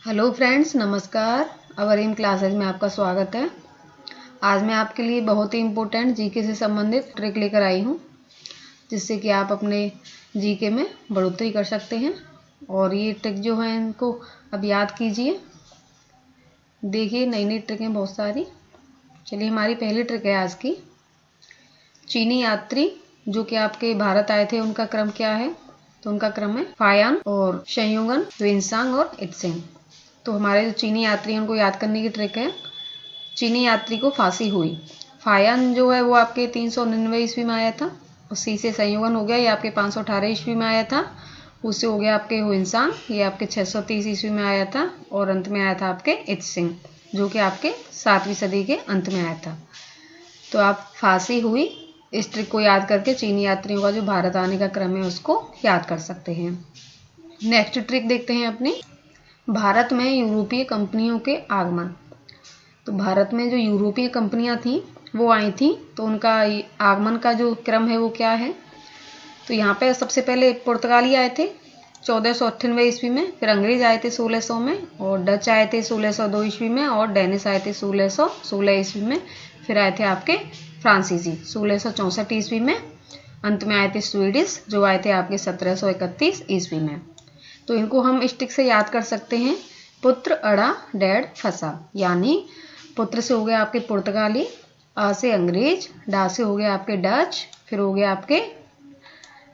Hello friends, नमस्कार। Our aim classes में आपका स्वागत है। आज मैं आपके लिए बहुत ही इम्पोर्टेंट जीके से संबंधित ट्रिक लेकर आई हूँ, जिससे कि आप अपने जीके में बढ़ोतरी कर सकते हैं। और ये ट्रिक जो है इनको अब याद कीजिए। देखिए, नई नई ट्रिकें बहुत सारी। चलिए, हमारी पहली ट्रिक है आज की। चीनी यात्री जो कि आपके भारत आए थे, उनका क्रम क्या है? तो उनका क्रम है फायान और शयूंगन, वेनसांग और इत्सिंग। तो हमारे जो चीनी यात्री हैं उनको याद करने की ट्रिक है। चीनी यात्री को फांसी हुई। फायान जो है वो आपके 399 ईस्वी में आया था। उसी से संयोगन हो गया, ये आपके 518 ईस्वी में आया था। उससे हो गया आपके हुइनसांग, ये आपके 630 ईस्वी में आया था। और अंत में आया था आपके इत्सिंग, जो कि आपके 7वीं सदी के अंत में आया था। तो आप फांसी हुई इस ट्रिक को याद करके चीनी यात्रियों का जो भारत आने का क्रम है उसको याद कर सकते हैं। नेक्स्ट ट्रिक देखते हैं अपनी। भारत में यूरोपीय कंपनियों के आगमन। तो भारत में जो यूरोपीय कंपनियां थी वो आई थी, तो उनका आगमन का जो क्रम है वो क्या है? तो यहाँ पे सबसे पहले पुर्तगाली आए थे 1498 ईस्वी में, फिर अंग्रेज आए थे 1600 में, और डच आए थे 1602 ईस्वी में, और डेनिश आए थे 1616 ईस्वी में, फिर आए थे आपके फ्रांसीसी 1664 ईस्वी में, अंत में आए थे स्वीडिश जो आए थे आपके 1731 ईस्वी में। तो इनको हम इस ट्रिक से याद कर सकते हैं। पुत्र अड़ा डैड फंसा, यानी पुत्र से हो गया आपके पुर्तगाली, आ से अंग्रेज, डा से हो गया आपके डच, फिर हो गया आपके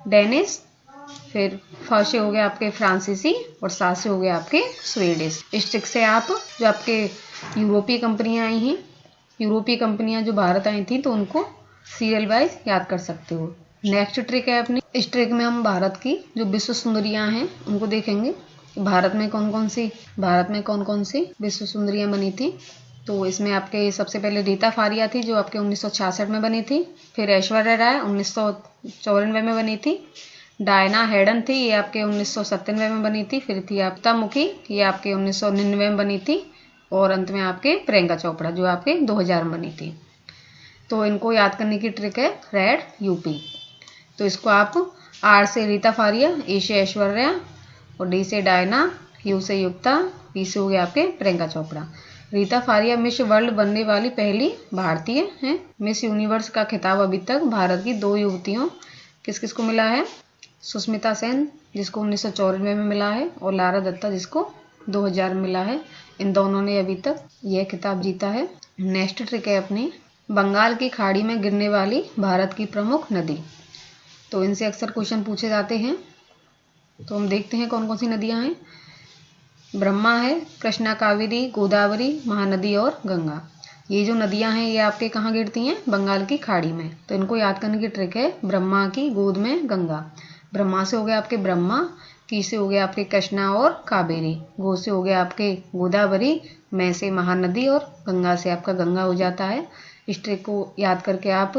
डेनिश, फिर फ से हो गया आपके फ्रांसीसी, और सा से हो गया आपके स्वीडिश। इस ट्रिक से आप जो आपके यूरोपीय कंपनियां आई हैं, यूरोपीय कंपनियां जो भारत आई थी, तो उनको सीरियल वाइज याद कर सकते हो। नेक्स्ट ट्रिक है अपनी। इस ट्रिक में हम भारत की जो विश्व सुंदरियां हैं उनको देखेंगे। भारत में कौन कौन सी विश्व सुंदरियां बनी थी। तो इसमें आपके सबसे पहले रीता फारिया थी जो आपके 1966 में बनी थी। फिर ऐश्वर्या राय 1994 में बनी थी। डायना हेडन थी, ये आपके 1997 में बनी थी। फिर थी आपता मुखी, ये आपके 1999 में बनी थी। और अंत में आपके प्रियंका चोपड़ा जो आपके 2000 में बनी थी। तो इनको याद करने की ट्रिक है रेड यूपी। तो इसको आप आर से रीता फारिया, ए से ऐश्वर्या, और डी से डायना, यू से युक्ता, पी से हो गया आपके प्रियंका चोपड़ा। रीता फारिया मिस वर्ल्ड बनने वाली पहली भारतीय हैं। मिस यूनिवर्स का खिताब अभी तक भारत की 2 युवतियों किस किस को मिला है? सुष्मिता सेन जिसको 1994 में मिला है, और लारा दत्ता जिसको 2000 में मिला है। इन दोनों ने अभी तक यह खिताब जीता है। नेक्स्ट ट्रिक है अपनी। बंगाल की खाड़ी में गिरने वाली भारत की प्रमुख नदी। तो इनसे अक्सर क्वेश्चन पूछे जाते हैं। तो हम देखते हैं कौन कौन सी नदियां हैं। ब्रह्मा है, कृष्णा, कावेरी, गोदावरी, महानदी और गंगा। ये जो नदियां हैं ये आपके कहाँ गिरती हैं? बंगाल की खाड़ी में। तो इनको याद करने की ट्रिक है ब्रह्मा की गोद में गंगा। ब्रह्मा से हो गया आपके ब्रह्मा, की से हो गया आपके कृष्णा और कावेरी, गो से हो गया आपके गोदावरी, मैं से महानदी, और गंगा से आपका गंगा हो जाता है। इस ट्रिक को याद करके आप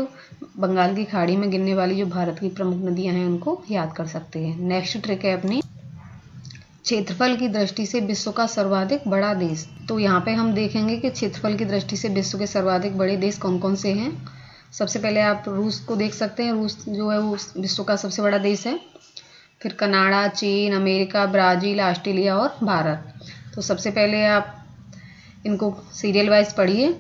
बंगाल की खाड़ी में गिरने वाली जो भारत की प्रमुख नदियां हैं उनको याद कर सकते हैं। नेक्स्ट ट्रिक है अपनी। क्षेत्रफल की दृष्टि से विश्व का सर्वाधिक बड़ा देश। तो यहाँ पे हम देखेंगे कि क्षेत्रफल की दृष्टि से विश्व के सर्वाधिक बड़े देश कौन कौन से हैं। सबसे पहले आप रूस को देख सकते हैं। रूस जो है वो विश्व का सबसे बड़ा देश है। फिर कनाडा, चीन, अमेरिका, ब्राज़ील, ऑस्ट्रेलिया और भारत। तो सबसे पहले आप इनको सीरियल वाइज पढ़िए,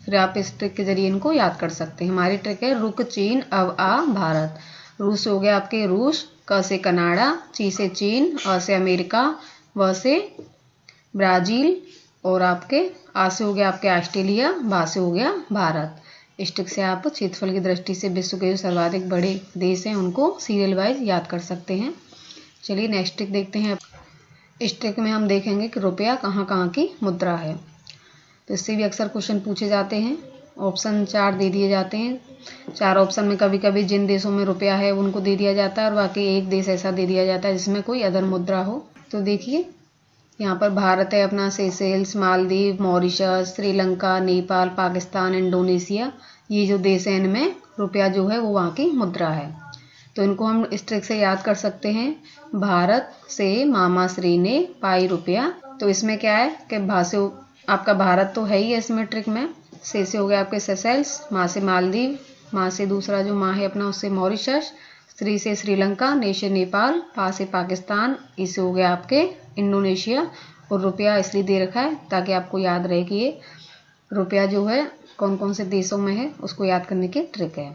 फिर आप इस ट्रिक के जरिए इनको याद कर सकते हैं। हमारी ट्रिक है रुक चीन अब आ भारत। रूस हो गया आपके रूस, क से कनाडा, ची से चीन, अ से अमेरिका, व से ब्राज़ील, और आपके आ से हो गया आपके ऑस्ट्रेलिया, बा से हो गया भारत। इस ट्रिक से आप क्षेत्रफल की दृष्टि से विश्व के जो सर्वाधिक बड़े देश हैं उनको सीरियल वाइज याद कर सकते हैं। चलिए नेक्स्ट ट्रिक देखते हैं। इस ट्रिक में हम देखेंगे कि रुपया कहाँ कहाँ की मुद्रा है। तो इससे भी अक्सर क्वेश्चन पूछे जाते हैं। ऑप्शन 4 दे दिए जाते हैं। 4 ऑप्शन में कभी कभी जिन देशों में रुपया है उनको दे दिया जाता है, और बाकी एक देश ऐसा दे दिया जाता है जिसमें कोई अदर मुद्रा हो। तो देखिए, यहाँ पर भारत है अपना, Seychelles, Maldives, Mauritius, Sri Lanka, Nepal, Pakistan, Indonesia. ये जो देश हैं इनमें रुपया जो है वो वहाँ की मुद्रा है। तो इनको हम इस ट्रिक से याद कर सकते हैं। भारत से मामा श्री ने पाई रुपया। तो इसमें क्या है कि भा से आपका भारत तो है ही है इसमें ट्रिक में। से हो गया आपके सेशेल्स, माँ से मालदीव, माँ से दूसरा जो माँ है अपना उससे मॉरिशस, श्री से श्रीलंका, ने से नेपाल, पा से पाकिस्तान, ई से हो गया आपके इंडोनेशिया, और रुपया इसलिए दे रखा है ताकि आपको याद रहे कि ये रुपया जो है कौन कौन से देशों में है, उसको याद करने की ट्रिक है।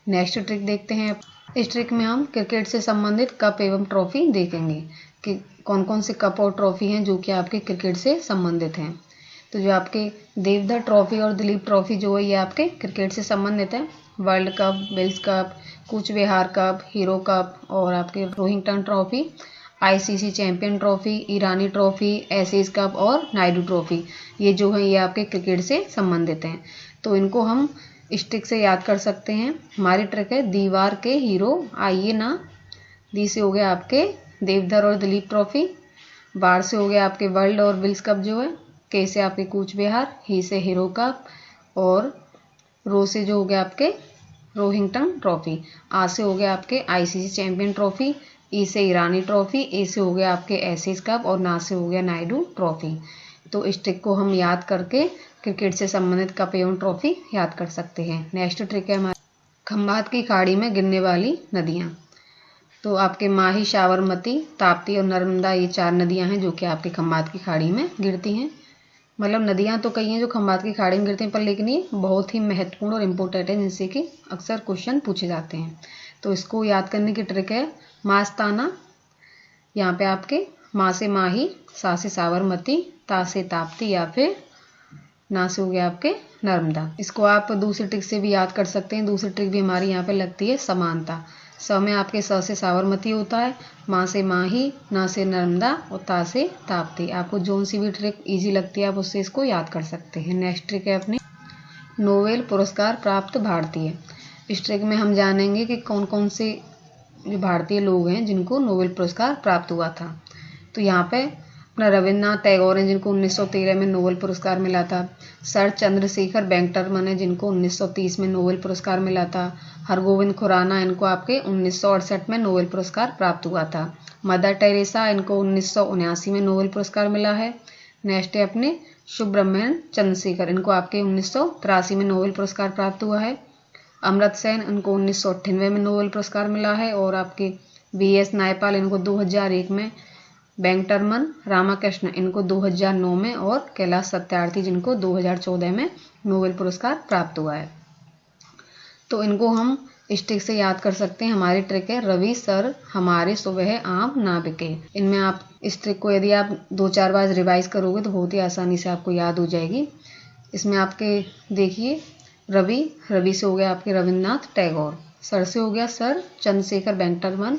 नेक्स्ट ट्रिक देखते हैं। इस ट्रिक में हम क्रिकेट से संबंधित कप एवं ट्रॉफी देखेंगे कि कौन कौन से कप और ट्रॉफी हैं जो कि आपके क्रिकेट से संबंधित हैं। तो जो आपके देवधर ट्रॉफी और दिलीप ट्रॉफी जो है ये आपके क्रिकेट से संबंधित है। World Cup, Wills cup, Cooch Behar cup, Hero cup और आपके Rohinton trophy, ICC champion trophy, Irani trophy, Ashes cup और नायडू ट्रॉफी, ये जो है ये आपके क्रिकेट से संबंधित हैं। तो इनको हम इस ट्रिक से याद कर सकते हैं। हमारी ट्रिक है दीवार के हीरो आइए ना। दी से हो गया आपके देवधर और दिलीप ट्रॉफी, बार से हो गया आपके वर्ल्ड और विल्स कप जो है, के से आपके कूच बिहार, ही से हीरो कप और रो से जो हो गया आपके रोहिंगटन ट्रॉफी, आ से हो गया आपके आईसीसी चैंपियन ट्रॉफी, ई से ईरानी ट्रॉफी, ए से हो गया आपके एशेज कप और ना से हो गया नायडू ट्रॉफी। तो इस ट्रिक को हम याद करके क्रिकेट से संबंधित कप एवं ट्रॉफी याद कर सकते हैं। नेक्स्ट ट्रिक है हमारी खंबात की खाड़ी में गिरने वाली नदियाँ। तो आपके माही, साबरमती, ताप्ती और नर्मदा ये 4 नदियाँ हैं जो कि आपके खंबात की खाड़ी में गिरती हैं। मतलब नदियाँ तो कई हैं जो खंबात की खाड़ी में गिरती हैं, पर लेकिन ये बहुत ही महत्वपूर्ण और इम्पोर्टेंट है जिनसे कि अक्सर क्वेश्चन पूछे जाते हैं। तो इसको याद करने की ट्रिक है मास्ताना। यहाँ पे आपके माँ से माही, सा से साबरमती, ता से ताप्ती या फिर ना से हो गया आपके नर्मदा। इसको आप दूसरी ट्रिक से भी याद कर सकते हैं। दूसरी ट्रिक भी हमारी यहाँ पे लगती है समानता। स में आपके स से साबरमती होता है, माँ से माही, ना से नर्मदा और ता से ताप्ती। आपको जोन सी भी ट्रिक इजी लगती है आप उससे इसको याद कर सकते हैं। नेक्स्ट ट्रिक है अपनी नोबेल पुरस्कार प्राप्त भारतीय। इस ट्रिक में हम जानेंगे कि कौन कौन से जो भारतीय लोग हैं जिनको नोबेल पुरस्कार प्राप्त हुआ था। तो यहाँ पे अपना रविन्द्रनाथ टैगोर हैं जिनको 1913 में नोबेल पुरस्कार मिला था। सर चंद्रशेखर वेंकटरमन है जिनको 1930 में नोबेल पुरस्कार मिला था। हरगोविंद खुराना इनको आपके 1968 में नोबेल पुरस्कार प्राप्त हुआ था। मदर टेरेसा इनको 1979 में नोबेल पुरस्कार मिला है। नेक्स्ट है अपने सुब्रमण्यम चंद्रशेखर, इनको आपके 1983 में नोबेल पुरस्कार प्राप्त हुआ है। अमर्त्य सेन इनको 1998 में नोबेल पुरस्कार मिला है। और आपके वीएस नायपाल इनको 2001 में, वेंकटरमन रामाकृष्ण इनको 2009 में और कैलाश सत्यार्थी जिनको 2014 में नोबेल पुरस्कार प्राप्त हुआ है। तो इनको हम इस ट्रिक से याद कर सकते हैं। हमारी ट्रिक है रवि सर हमारे सुबह आम ना बिके। इनमें आप इस ट्रिक को यदि आप 2-4 बार रिवाइज करोगे तो बहुत ही आसानी से आपको याद हो जाएगी। इसमें आपके देखिए रवि से हो गया आपके रविन्द्रनाथ टैगोर, सर से हो गया सर चंद्रशेखर वेंकटरमन,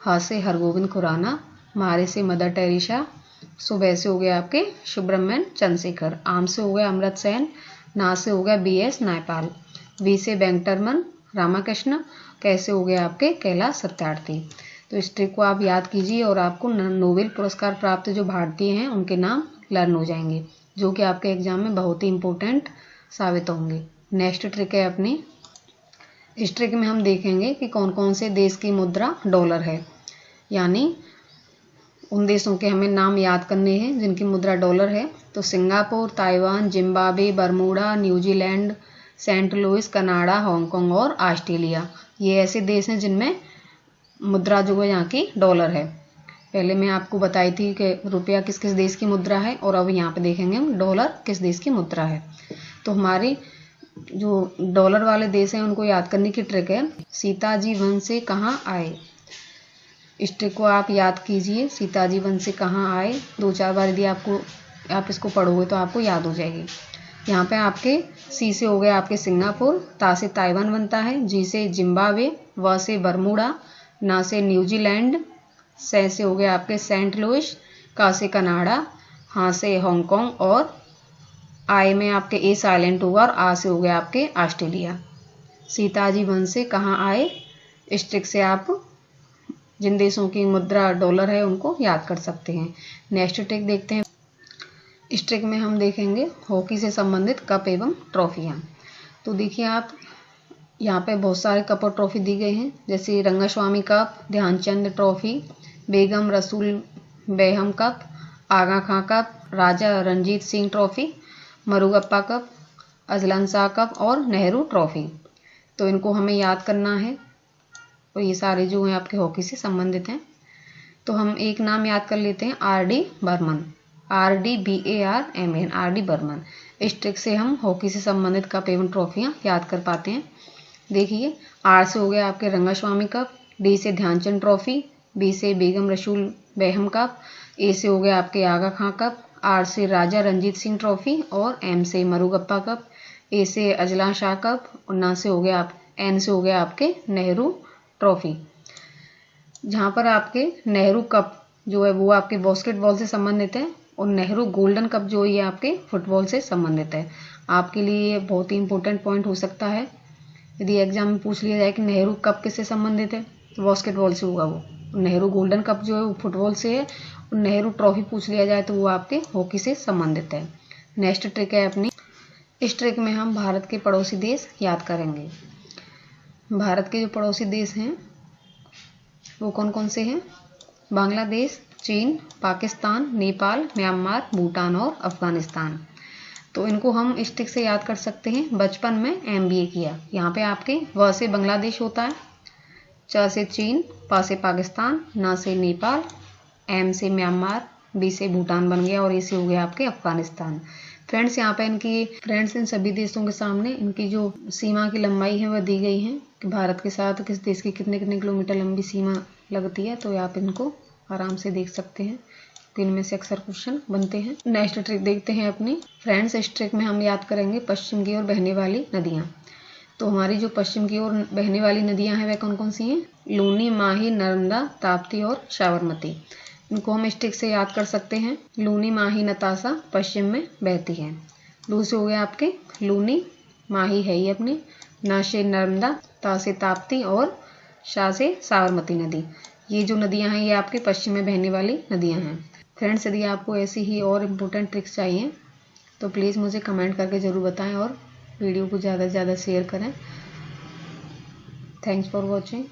हा से हरगोविंद खुराना, मारे से मदर टेरेसा, सुबह से हो गया आपके सुब्रमण्यम चंद्रशेखर, आम से हो गया अमर्त्य सेन, ना से हो गया बीएस नायपाल, वी से वेंकटरमन रामाकृष्ण, कैसे हो गया आपके कैलाश सत्यार्थी। तो इस ट्रिक को आप याद कीजिए और आपको नोबेल पुरस्कार प्राप्त जो भारतीय हैं उनके नाम लर्न हो जाएंगे जो कि आपके एग्जाम में बहुत ही इंपॉर्टेंट साबित होंगे। नेक्स्ट ट्रिक है अपनी, इस ट्रिक में हम देखेंगे कि कौन कौन से देश की मुद्रा डॉलर है। यानी उन देशों के हमें नाम याद करने हैं जिनकी मुद्रा डॉलर है। तो Singapore, Taiwan, Zimbabwe, Bermuda, New Zealand, Saint Louis, Canada, Hong Kong और ऑस्ट्रेलिया, ये ऐसे देश हैं जिनमें मुद्रा जो है यहाँ की डॉलर है। पहले मैं आपको बताई थी कि रुपया किस किस देश की मुद्रा है और अब यहाँ पे देखेंगे हम डॉलर किस देश की मुद्रा है। तो हमारी जो डॉलर वाले देश हैं उनको याद करने की ट्रिक है सीताजी वन से कहाँ आए। इस ट्रिक को आप याद कीजिए, सीताजी वन से कहाँ आए। 2-4 बार यदि आप इसको पढ़ोगे तो आपको याद हो जाएगी। यहाँ पे आपके सी से हो गया आपके सिंगापुर, ता से ताइवान बनता है, जी से जिम्बाब्वे, व से बरमूडा, ना से न्यूजीलैंड, से हो गया आपके सेंट लुइस, का से कनाडा, हाँ से हांगकांग और आई में आपके ए साइलेंट होगा और आ से हो गया आपके ऑस्ट्रेलिया। सीताजी वन से कहाँ आए, इस ट्रिक से आप जिन देशों की मुद्रा डॉलर है उनको याद कर सकते हैं। नेक्स्ट ट्रिक देखते हैं। इस ट्रिक में हम देखेंगे हॉकी से संबंधित कप एवं ट्रॉफियाँ। तो देखिए आप यहाँ पे बहुत सारे कप और ट्रॉफी दी गई हैं, जैसे Rangaswami cup, Dhyanchand trophy, Begum Rasool Begum cup, Aga Khan cup, Raja Ranjit Singh trophy, Murugappa cup, Azlan Shah cup और नेहरू ट्रॉफी। तो इनको हमें याद करना है और ये सारे जो हैं आपके हॉकी से संबंधित हैं। तो हम एक नाम याद कर लेते हैं, RD Burman, RDBARMAN, RD Burman. इस ट्रिक से हम हॉकी से संबंधित कप एवं ट्रॉफियाँ याद कर पाते हैं। देखिए, R से हो गया आपके रंगास्वामी कप, D से ध्यानचंद ट्रॉफी, B से बेगम रसूल बेगम कप, A से हो गया आपके आगा खां कप, R से राजा रंजीत सिंह ट्रॉफी और M से मरुगप्पा कप, A से अजलान शाह कप और N से हो गया आपके नेहरू ट्रॉफी। जहाँ पर आपके नेहरू कप जो है वो आपके बास्केटबॉल से संबंधित है और नेहरू गोल्डन कप जो ये आपके फुटबॉल से संबंधित है। आपके लिए ये बहुत ही इंपॉर्टेंट पॉइंट हो सकता है। यदि एग्जाम में पूछ लिया जाए कि नेहरू कप किससे संबंधित है तो बास्केटबॉल से होगा वो, नेहरू गोल्डन कप जो है वो फुटबॉल से है और नेहरू ट्रॉफी पूछ लिया जाए तो वो आपके हॉकी से संबंधित है। नेक्स्ट ट्रिक है अपनी, इस ट्रिक में हम भारत के पड़ोसी देश याद करेंगे। भारत के जो पड़ोसी देश हैं वो कौन कौन से हैं? बांग्लादेश, चीन, पाकिस्तान, नेपाल, म्यांमार, भूटान और अफगानिस्तान। तो इनको हम इस ट्रिक से याद कर सकते हैं, बचपन में MBA किया। यहाँ पे आपके व से बांग्लादेश होता है, च से चीन, पा से पाकिस्तान, ना से नेपाल, M से म्यांमार, B से भूटान बन गया और A से हो गया आपके अफगानिस्तान। फ्रेंड्स, यहाँ पे इन सभी देशों के सामने इनकी जो सीमा की लंबाई है वह दी गई है कि भारत के साथ किस देश की कितने कितने किलोमीटर लंबी सीमा लगती है। तो आप इनको आराम से देख सकते हैं कि इनमें से अक्सर क्वेश्चन बनते हैं। नेक्स्ट ट्रिक देखते हैं अपनी। फ्रेंड्स, इस ट्रिक में हम याद करेंगे पश्चिम की ओर बहने वाली नदियाँ। तो हमारी जो पश्चिम की ओर बहने वाली नदियाँ हैं वह कौन कौन सी हैं? लूनी, माही, नर्मदा, ताप्ती और साबरमती। इनको हम इस ट्रिक से याद कर सकते हैं। लूनी, माही, नताशा पश्चिम में बहती है। लू से हो गया आपके लूनी, माही है ये अपनी, ना से नर्मदा, ता से ताप्ती और शाह से साबरमती नदी। ये जो नदियां हैं ये आपके पश्चिम में बहने वाली नदियां हैं। फ्रेंड्स, यदि आपको ऐसी ही और इम्पोर्टेंट ट्रिक्स चाहिए तो प्लीज़ मुझे कमेंट करके ज़रूर बताएं और वीडियो को ज़्यादा से ज़्यादा शेयर करें। Thanks for watching.